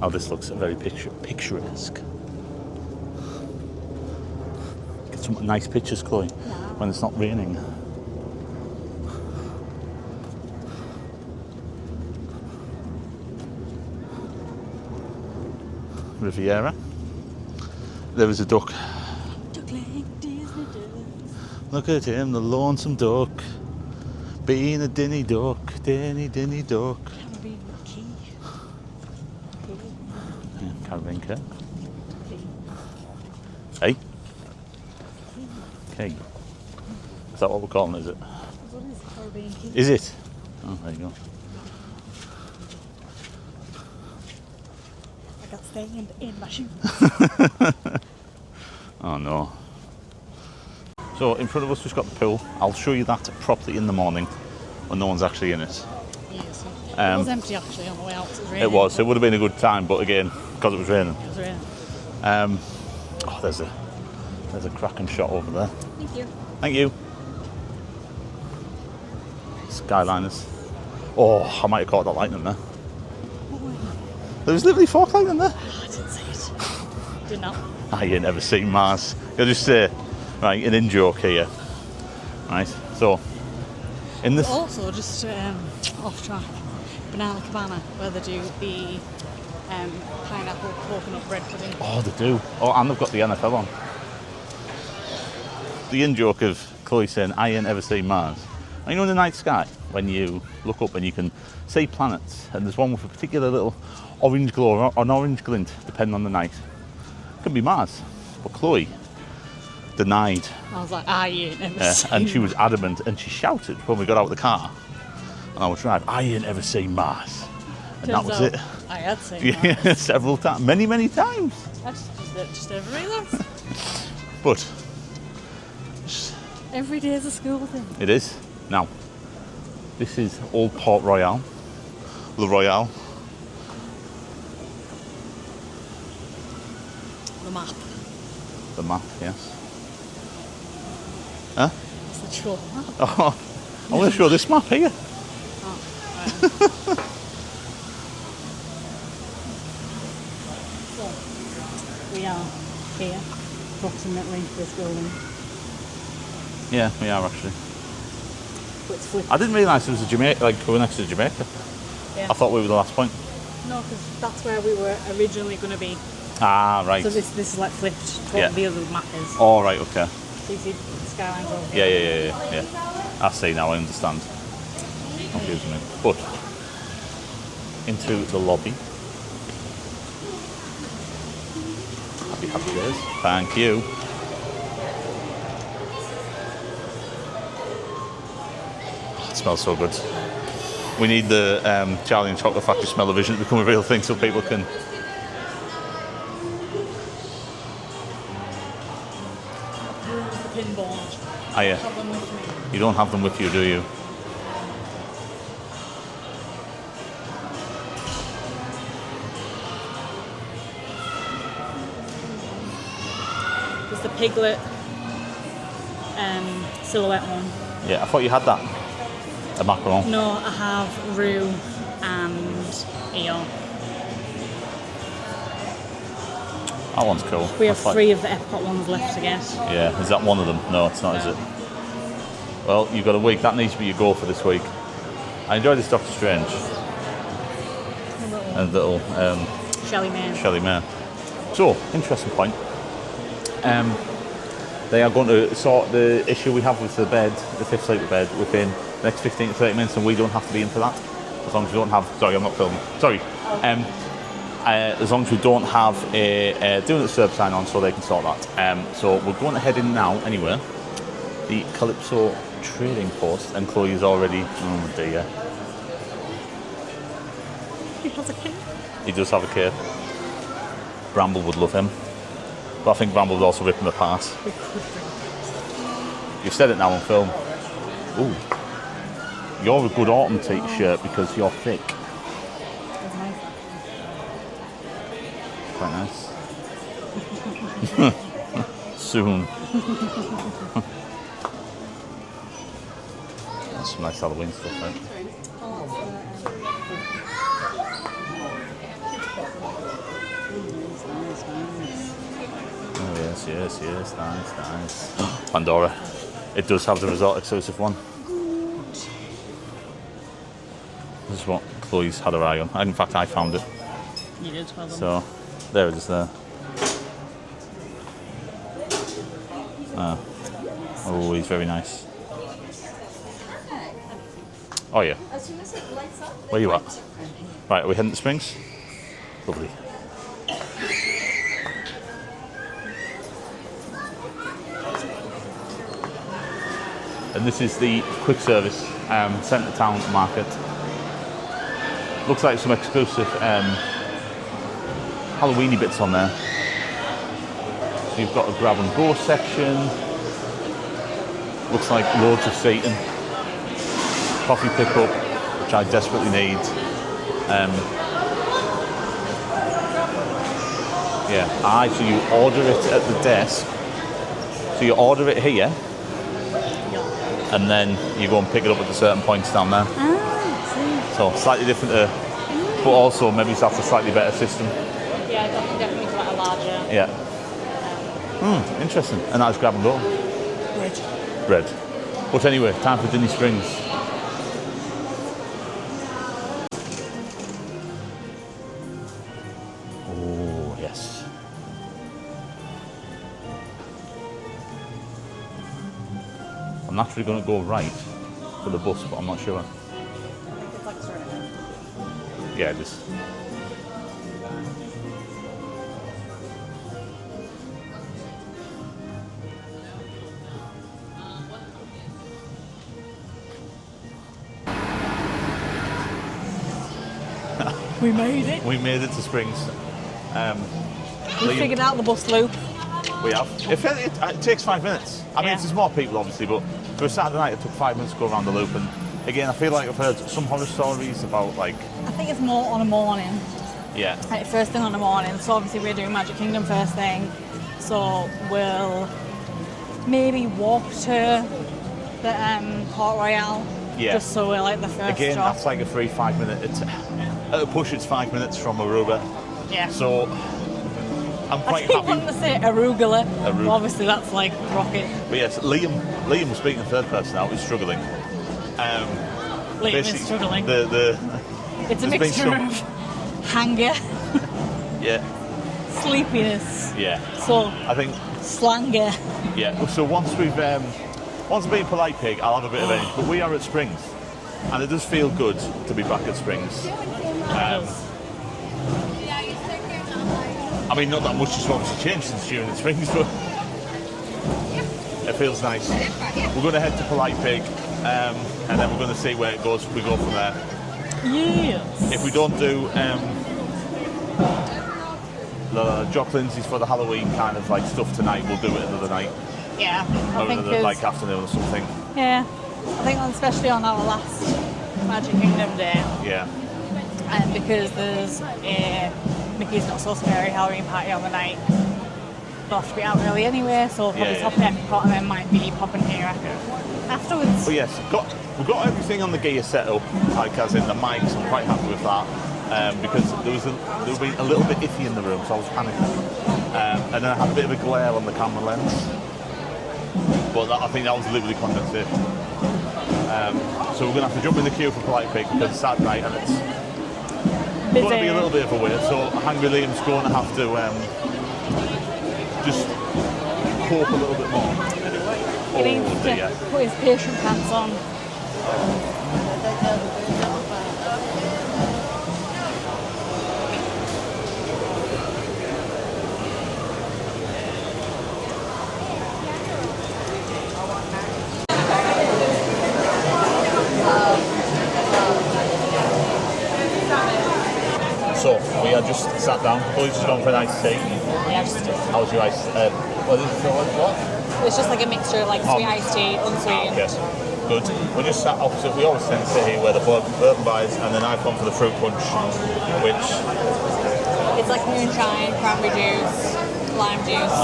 Oh, this looks very picturesque. Get some nice pictures, Chloe, when it's not raining. Riviera. There was a duck. Duckling, Disney duck. Look at him, the lonesome duck. Being a dinny duck, dinny duck. Caribbean key. Yeah, Caribbean key. Hey? Okay. Is that what we're calling it, is it? What is it? Caribbean key? Is it? Oh, there you go. I got stained in my shoe. Oh no. So in front of us we've got the pool. I'll show you that properly in the morning when no one's actually in it. Yes. It was empty actually on the way out. It was raining. It was. It would have been a good time, but again, because it was raining. It was raining. Oh, there's a cracking shot over there. Thank you. Thank you. Skyliners. Oh, I might have caught that lightning there. There was literally fork lightning there. I didn't see it. Did not. I ain't never seen Mars. I'll just say, right, an in-joke here. Right, so, in this... Also, just off track, Banana Cabana, where they do the pineapple coconut bread pudding. Oh, they do. Oh, and they've got the NFL on. The in-joke of Chloe saying, I ain't ever seen Mars. And you know in the night sky, when you look up and you can see planets, and there's one with a particular little orange glow or an orange glint, depending on the night. It could be Mars. But Chloe denied. I was like, I ain't ever seen And she was adamant, and she shouted when we got out of the car. And I was driving, I ain't ever seen Mars. And that was it. I had seen Yeah, Mars. several times, many times. That's just never realised. But Every day is a school thing. it is. Now, this is Old Port Royal. Le Royale. The map. The map, yes. Huh? It's the troll map. Oh, I'm going to show this map here. Oh, so, we are here, approximately this building. Yeah, we are actually. But it's flipped. I didn't realise there was a Jamaica, like we're next to Jamaica. Yeah. I thought we were the last point. No, because that's where we were originally going to be. Ah, right. So this is like flipped to Yeah. what the other map is. All right, okay. So you see the skylines over Yeah. I see now, I understand. Confusing me. But, into the lobby. Happy days. Thank you. It smells so good. We need the Charlie and Chocolate Factory smell-o-vision to become a real thing so people can... the pinboard. Ah, yeah. Have them with me. You don't have them with you, do you? There's the piglet silhouette one. Yeah, I thought you had that. A macaron. No, I have Rue and Eon. That one's cool. We have That's like- 3 of the Epcot ones left to get. Yeah, is that one of them? No, it's not, is it? Well, you've got a week. That needs to be your goal for this week. I enjoyed this Doctor Strange. And little Shelley May. Shelley May. So, interesting point. They are going to sort the issue we have with the bed, the 5th sleeper bed, within the next 15 to 30 minutes, and we don't have to be in for that. As long as we don't have... Sorry, I'm not filming. Sorry. As long as we don't have a doing the serve sign on, so they can sort that. So we're going to head in now, anyway. The Calypso trading post, and Chloe's already... Oh, dear. He has a kid. He does have a kid. Bramble would love him. But I think Bramble would also rip him apart. You've said it now on film. Ooh. You're a good autumn t-shirt because you're thick. Quite nice. Soon. That's some nice Halloween stuff, right? Oh yes, nice. Pandora. It does have the resort exclusive one. This is what Chloe's had her eye on. In fact, I found it. You did, well done. So, there it is there. Oh, he's very nice. Oh yeah. Where you at? Right, are we heading to Springs? Lovely. And this is the quick service centre town market. Looks like some exclusive Halloweeny bits on there. So you've got a grab and go section. Looks like loads of Satan. Coffee pickup, which I desperately need. Yeah, so you order it at the desk. So you order it here, and then you go and pick it up at the certain points down there. So slightly different, but also maybe that's a slightly better system. Yeah, definitely quite a larger. Yeah. Interesting. And that's grab and go. Bread. Bread. But anyway, time for Disney Springs. Oh yes. I'm naturally going to go right for the bus, but I'm not sure. I think it's like straight ahead. Yeah, it is. We made it. We made it to Springs. We figured out the bus loop. We have. It takes 5 minutes. I mean, Yeah. there's more people, obviously, but for a Saturday night, it took 5 minutes to go around the loop. And again, I feel like I've heard some horror stories about, like... I think it's more on a morning. Yeah. Like first thing on the morning. So obviously we're doing Magic Kingdom first thing. So we'll maybe walk to the Port Royale. Yeah. Just so we're like the first Again, stop. that's like a free 5 minute. At a push, it's 5 minutes from Aruba. Yeah. So I'm I quite keep happy. wanting to say arugula. Arugula. But obviously that's like rocket. But yes, Liam was speaking in third person now. He's struggling. Liam is Basically, struggling. The It's a there's been mixture some- of hanger, yeah, sleepiness. yeah. So I think slanger. yeah. So once being polite pig, I'll have a bit of energy. But we are at Springs, and it does feel good to be back at Springs. I mean, not that much has obviously changed since June at Springs, but it feels nice. We're going to head to Polite Pig, and then we're going to see where it goes. We go from there. Yes. If we don't do the Jock Lindsay's for the Halloween kind of like stuff tonight, we'll do it another night, Yeah. I or think another like afternoon or something. yeah. I think especially on our last Magic Kingdom day, Yeah, and because there's a Mickey's Not So Scary Halloween party on the night, we'll have to be out early anyway, so we'll probably Yeah, top at Epcot and then might be popping here afterwards. but yes, we've got everything on the gear set up, like as in the mics. I'm quite happy with that because there was been a little bit iffy in the room, so I was panicking, and then I had a bit of a glare on the camera lens. But I think that was literally condensation. So we're going to have to jump in the queue for Polite Pig because it's Saturday night and it's going to be a little bit of a wait. So Hungry Liam's going to have to just cope a little bit more. He needs to put his patient pants on. So we had just sat down. Boys just gone for an iced tea. Yeah, just, How's your ice? What is it? What? it's just like a mixture of like sweet iced tea, unsweetened. Yes. Good. We just sat opposite. We always tend to sit here where the bourbon buys, and then I've gone for the fruit punch, which It's like moonshine, cranberry juice, lime juice.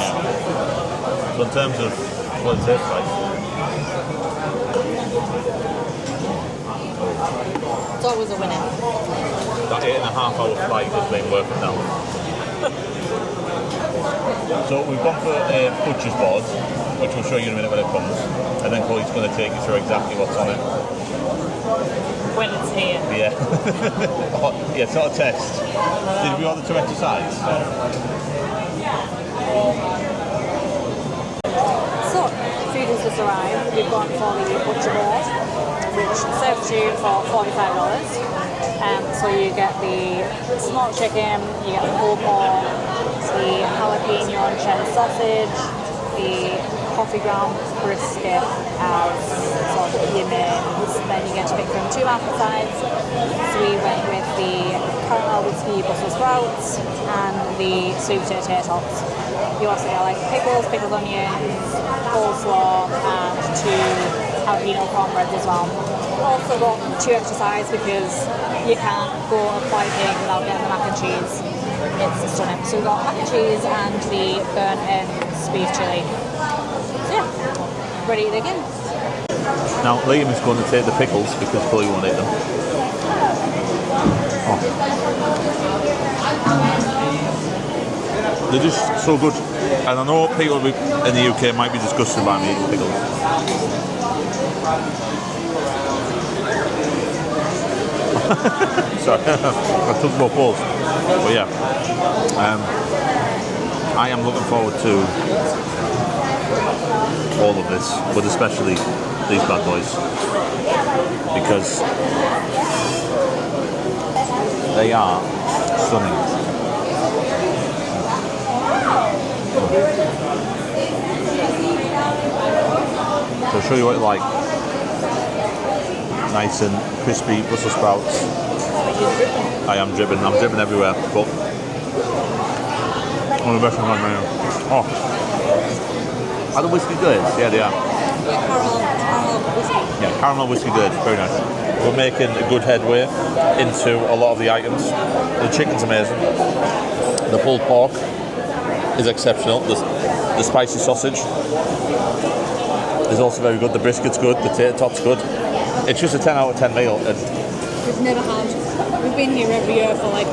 so in terms of what it tastes like, It's always a winner. that 8.5 hour flight has been worth it now. So we've gone for a butcher's board, which we'll show you in a minute when it comes, and then Chloe's going to take you through exactly what's on it. When it's here. Yeah. Yeah, it's not a test. Did we order 2 extra sides? So, food has just arrived. We've gone for the butcher board, which serves you for $45. So you get the smoked chicken, you get the pulled pork, the jalapeno and cheddar sausage, the coffee ground brisket as sort of your mains. Then you get to pick from 2 appetizers. So we went with the caramel whiskey Brussels sprouts and the sweet potato tops. You also get like pickles, pickled onions, coleslaw, and 2 jalapeno cornbreads as well. Also got 2 extra sides because you can't go a flight pig without getting the mac and cheese. It's stunning. So we've got mac and cheese and the burnt ends beef chilli. So yeah, ready to again. Now Liam is going to take the pickles because Chloe won't eat them. Oh. They're just so good. And I know people in the UK might be disgusted by me eating pickles. Sorry, I took more balls. But yeah, I am looking forward to all of this, but especially these bad boys, because they are stunning. So I'll show you what it's like. Nice and crispy Brussels sprouts. I am dripping. I'm dripping everywhere. But one of the best ones I've made. Oh, are the whiskey good? Yeah, they are. Caramel whiskey. Yeah, caramel whiskey good. Very nice. We're making a good headway into a lot of the items. The chicken's amazing. The pulled pork is exceptional. The spicy sausage is also very good. The brisket's good. The tater top's good. It's just a 10 out of 10 meal. And We've never had. We've been here every year for like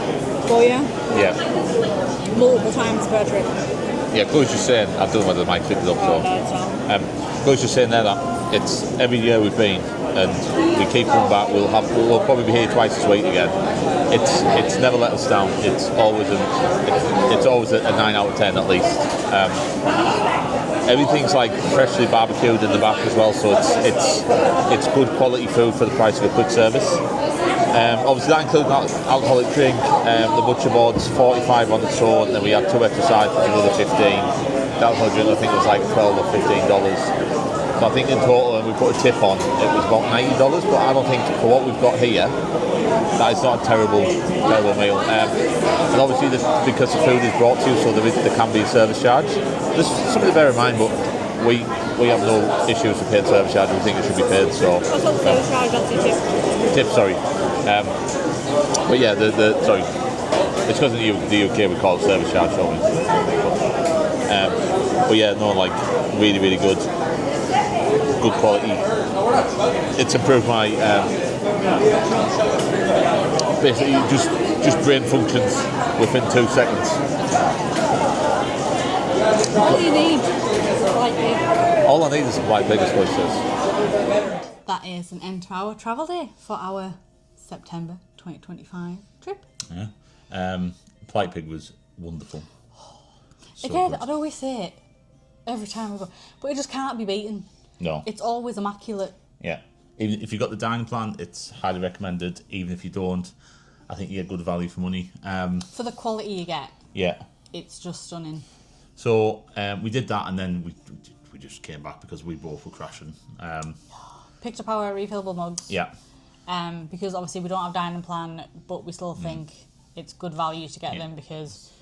4 years. yeah. Multiple times per trip. Yeah, Chloe's just saying, I don't know whether the mic picked it up, so. Chloe's just saying there that it's every year we've been and we keep coming back. We'll probably be here twice this week again. It's never let us down. It's always a 9 out of 10 at least. Everything's like freshly barbecued in the back as well, so it's good quality food for the price of a quick service. Obviously that includes an alcoholic drink. The butcher board's 45 on its own, and then we had 2 extra sides for another 15. That was drink, I think it was like $12 or $15. So I think in total, when we put a tip on, it was about $90. But I don't think for what we've got here, that is not a terrible meal. And obviously, because the food is brought to you, so there can be a service charge. There's something to bear in mind, but we have no issues with paid service charge. We think it should be paid. So What's the service charge? That's the tip. tip, sorry. But yeah, sorry. It's because in the UK we call it service charge, don't we? But yeah, no, like really, really good quality. It's improved my basically just brain functions within 2 seconds. What do you need? White pig. All I need is some white pig, as Chloe says. That is an end to our travel day for our September 2025 trip. Yeah. White pig was wonderful. So Again, good. I'd always say it. every time we go. But it just can't be beaten. No. It's always immaculate. Yeah. Even if you've got the dining plan, it's highly recommended. Even if you don't, I think you get good value for money. For the quality you get, Yeah. it's just stunning. So we did that, and then we just came back because we both were crashing. Picked up our refillable mugs. Yeah. Because obviously we don't have dining plan, but we still think it's good value to get them because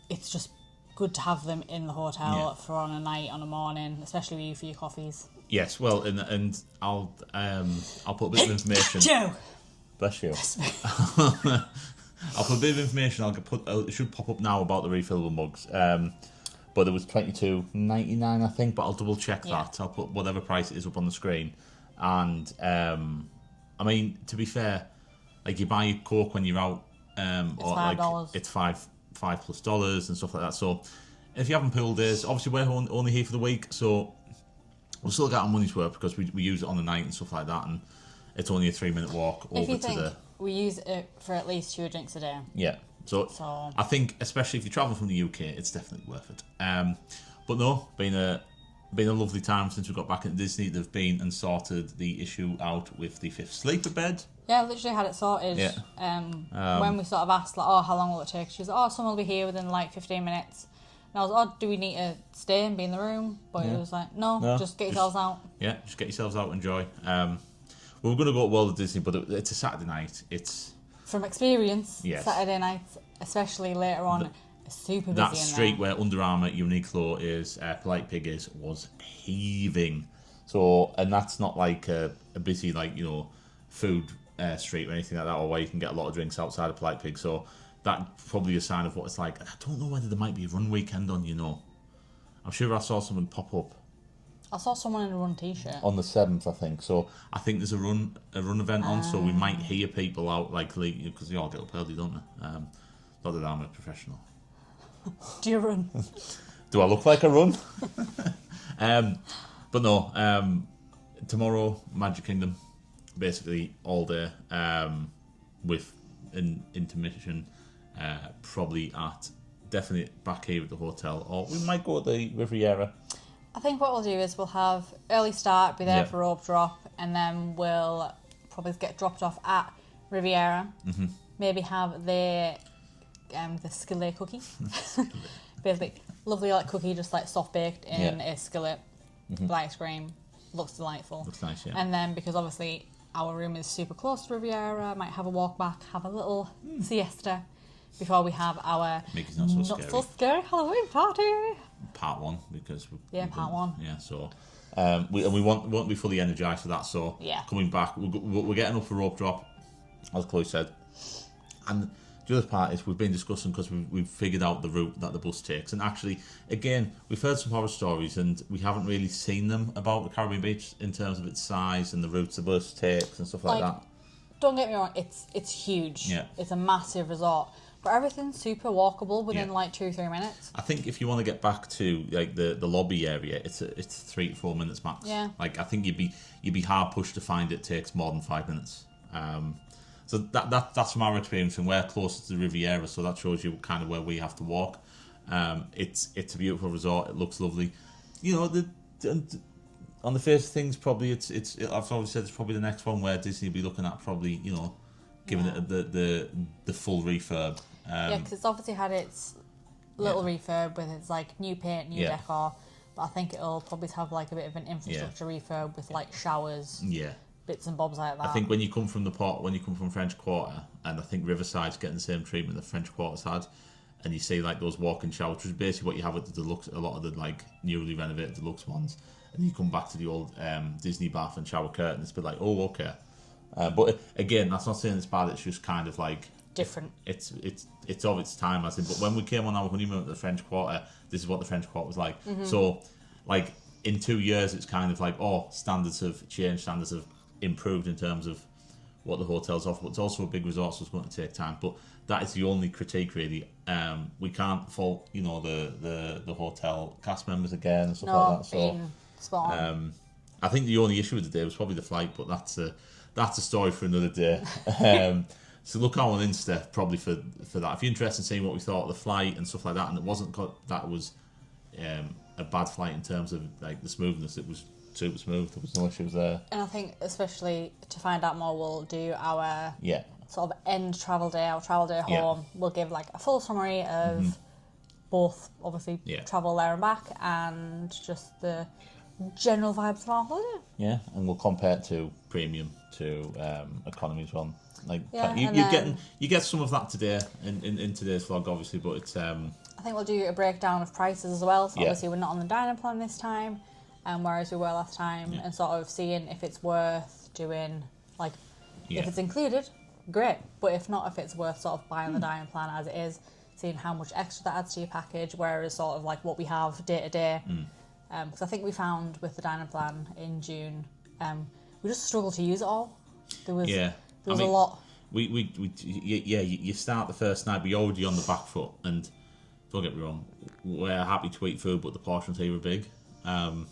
it's just good to have them in the hotel for on a night, on a morning, especially with you for your coffees. Yes. Well, and I'll put a bit of information. Joe. Bless you. I'll put a bit of information. It should pop up now about the refillable mugs. But it was $22.99, I think. But I'll double check that. I'll put whatever price it is up on the screen. And I mean, to be fair, like you buy your Coke when you're out, or $5. like it's $5+ and stuff like that. So if you're having pool days, obviously we're only here for the week, so we'll still get our money's worth because we use it on the night and stuff like that, and it's only a 3-minute walk over If you to think the. we use it for at least 2 drinks a day. Yeah. So I think, especially if you travel from the UK, it's definitely worth it. But no, been a lovely time since we got back into Disney. They've been and sorted the issue out with the 5th sleeper bed. Yeah, I literally had it sorted. Yeah. When we sort of asked, like, oh, how long will it take? She was like, oh, someone will be here within like 15 minutes. And I was like, oh, do we need to stay and be in the room? But it was like, no, just get yourselves out. Yeah, just get yourselves out, enjoy. We were going to go to World of Disney, but it's a Saturday night. It's from experience, yes. Saturday nights, especially later on, super busy that in street there. where Under Armour, Uniqlo is, Polite Pig is, was heaving. So, and that's not like a busy, like, you know, food street or anything like that, or where you can get a lot of drinks outside of Polite Pig. So that's probably a sign of what it's like. I don't know whether there might be a run weekend on, you know. I'm sure I saw someone pop up. I saw someone in a run t-shirt. On the 7th, I think. So I think there's a run event on, so we might hear people out, like, because they all get up early, don't they? Not that I'm a professional. Do you run? Do I look like I run? But no, tomorrow, Magic Kingdom, basically all day, with an intermission, probably definitely back here at the hotel, or we might go to the Riviera. I think what we'll do is we'll have early start, be there for rope drop, and then we'll probably get dropped off at Riviera. Mm-hmm. Maybe have the skillet cookie. Basically, lovely like cookie, just like soft baked in a skillet, with ice cream. Looks delightful. Looks nice, yeah. And then because obviously our room is super close to Riviera, might have a walk back, have a little siesta before we have our Mickey's Not So scary Halloween party. Part 1, because part 1. Yeah, so we won't be fully energized for that. So coming back, we're getting up for rope drop, as Chloe said, and the other part is we've been discussing because we've figured out the route that the bus takes, and actually, again, we've heard some horror stories and we haven't really seen them about the Caribbean beach in terms of its size and the routes the bus takes and stuff like that. Don't get me wrong, it's huge. Yeah. It's a massive resort. But everything's super walkable within like 2-3 minutes. I think if you want to get back to like the lobby area, it's 3 to 4 minutes max. Yeah. Like I think you'd be hard pushed to find it takes more than 5 minutes. So that's from our experience, and we're closer to the Riviera, so that shows you kind of where we have to walk. It's a beautiful resort. It looks lovely. You know, on the face of things, probably I've always said it's probably the next one where Disney will be looking at, probably, you know, giving it the full refurb. Yeah, because it's obviously had its little refurb with its like new paint, new decor, but I think it'll probably have like a bit of an infrastructure refurb with like showers, bits and bobs like that. I think when you come from French Quarter, and I think Riverside's getting the same treatment that French Quarter's had, and you see like those walk-in showers, which is basically what you have at the deluxe, a lot of the like newly renovated deluxe ones, and you come back to the old Disney bath and shower curtain, it's a bit like, oh, okay. But again, that's not saying it's bad. It's just kind of like different. It's of its time, I think. But when we came on our honeymoon at the French Quarter, this is what the French Quarter was like. Mm-hmm. So, like in 2 years, it's kind of like, standards have changed, standards have improved in terms of what the hotels offer. But it's also a big resort, so it's going to take time. But that is the only critique, really. We can't fault, you know, the hotel cast members again and stuff like that. So, spot on. I think the only issue with the day was probably the flight, but that's a story for another day. So look out on Insta probably for that. If you're interested in seeing what we thought of the flight and stuff like that, and it wasn't that was a bad flight in terms of like the smoothness. It was super smooth. There was no issues there. And I think especially to find out more, we'll do our Yeah. sort of end travel day, our travel day Yeah. home. We'll give like a full summary of both, obviously, Yeah. travel there and back, and just the general vibes of our holiday. Yeah, and we'll compare it to premium, to economy as well. Like Yeah, you, and you're then- getting, you get some of that today in today's vlog, obviously, but it's I think we'll do a breakdown of prices as well. So Yeah. obviously we're not on the dining plan this time, whereas we were last time, and sort of seeing if it's worth doing, like, Yeah. if it's included, great. But if not, if it's worth sort of buying the dining plan as it is, seeing how much extra that adds to your package, whereas sort of like what we have day to day. Because I think we found with the dining plan in June, we just struggled to use it all. There was yeah. a lot. You start the first night, we're already on the back foot, and don't get me wrong, we're happy to eat food, but the portions here are big. And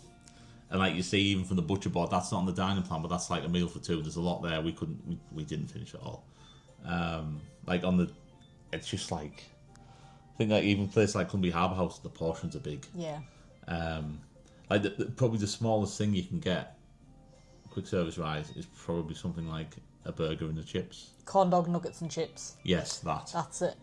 like you see, even from the butcher board, that's not on the dining plan, but that's like a meal for two. There's a lot there. We didn't finish it all. Like on the, it's just like, I think like even places like Cumbria Harbour House, the portions are big. Yeah. Like probably the smallest thing you can get, quick service wise, is probably something like a burger and the chips. Corn dog nuggets and chips. Yes, that. That's it.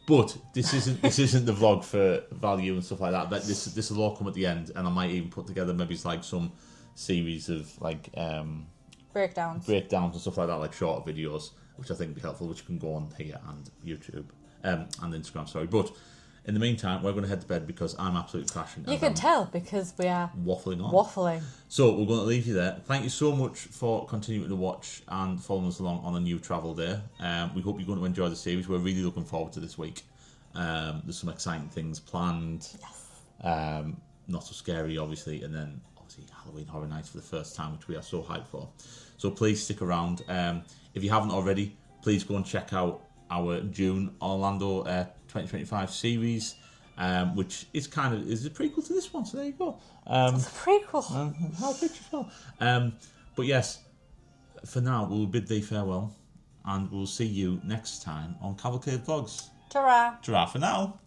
But this isn't the vlog for value and stuff like that. But this will all come at the end, and I might even put together maybe it's like some series of like Breakdowns. breakdowns and stuff like that, like shorter videos, which I think would be helpful, which you can go on here and YouTube and Instagram. Sorry, but in the meantime, we're going to head to bed because I'm absolutely crashing. You can tell because we are waffling on. waffling. So we're going to leave you there. Thank you so much for continuing to watch and following us along on a new travel day. We hope you're going to enjoy the series. We're really looking forward to this week. There's some exciting things planned. Yes. Not so scary, obviously, and then obviously Halloween Horror Nights for the first time, which we are so hyped for. So please stick around. If you haven't already, please go and check out our June Orlando 2025 series, which is is a prequel to this one. So there you go. It's a prequel. How picture well. But yes, for now we'll bid thee farewell, and we'll see you next time on Cavalcade Vlogs. Ta-ra. Ta-ra for now.